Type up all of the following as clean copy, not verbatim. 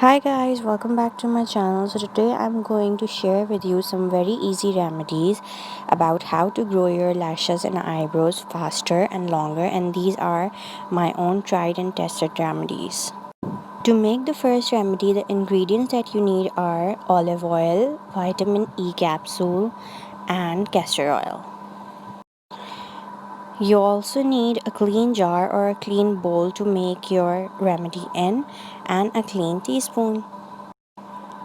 Hi guys, welcome back to my channel. So today I'm going to share with you some very easy remedies about how to grow your lashes and eyebrows faster and longer, and these are my own tried and tested remedies. To make the first remedy, the ingredients that you need are olive oil, vitamin E capsule, and castor oil. You also need a clean jar or a clean bowl to make your remedy in, and a clean teaspoon.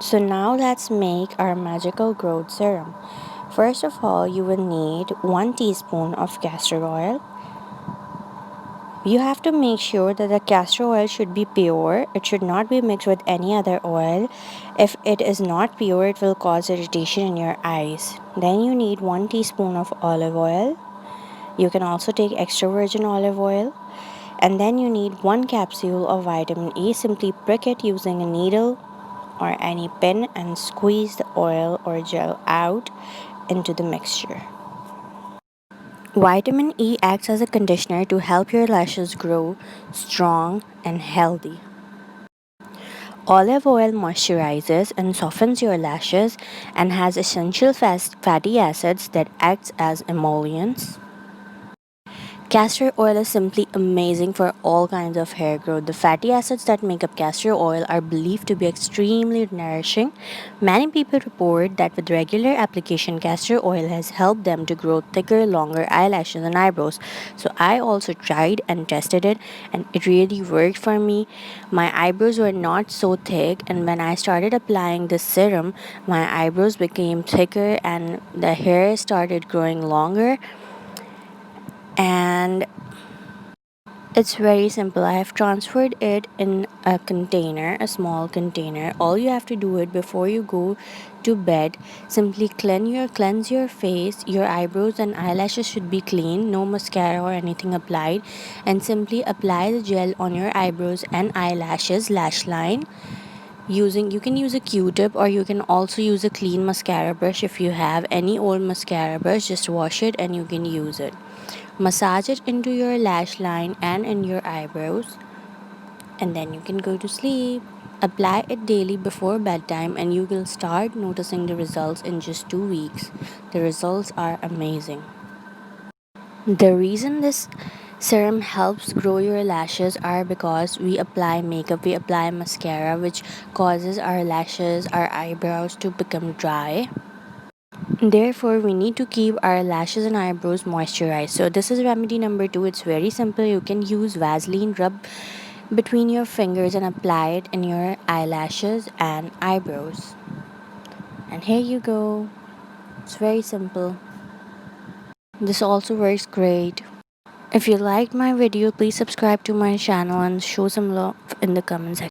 So now let's make our magical growth serum. First of all, you will need 1 teaspoon of castor oil. You have to make sure that the castor oil should be pure. It should not be mixed with any other oil. If it is not pure, it will cause irritation in your eyes. Then you need 1 teaspoon of olive oil. You can also take extra virgin olive oil. And then you need 1 capsule of vitamin E. Simply prick it using a needle or any pin and squeeze the oil or gel out into the mixture. Vitamin E acts as a conditioner to help your lashes grow strong and healthy. Olive oil moisturizes and softens your lashes and has essential fatty acids that acts as emollients. Castor oil is simply amazing for all kinds of hair growth. The fatty acids that make up castor oil are believed to be extremely nourishing. Many people report that with regular application, castor oil has helped them to grow thicker, longer eyelashes and eyebrows. So I also tried and tested it, and it really worked for me. My eyebrows were not so thick, and when I started applying this serum, my eyebrows became thicker and the hair started growing longer. And it's very simple. I have transferred it in a container, a small container. All you have to do it before you go to bed. Simply cleanse your face. Your eyebrows and eyelashes should be clean, no mascara or anything applied, and simply apply the gel on your eyebrows and eyelashes, lash line. You can use a Q-tip, or you can also use a clean mascara brush. If you have any old mascara brush, just wash it and you can use it. Massage it into your lash line and in your eyebrows, and then you can go to sleep. Apply it daily before bedtime, and you will start noticing the results in just 2 weeks. The results are amazing. The reason this serum helps grow your lashes are because we apply makeup, we apply mascara, which causes our lashes, our eyebrows to become dry. Therefore, we need to keep our lashes and eyebrows moisturized. So, this is remedy number 2. It's very simple. You can use Vaseline, rub between your fingers, and apply it in your eyelashes and eyebrows. And here you go. It's very simple. This also works great. If you liked my video, please subscribe to my channel and show some love in the comment section.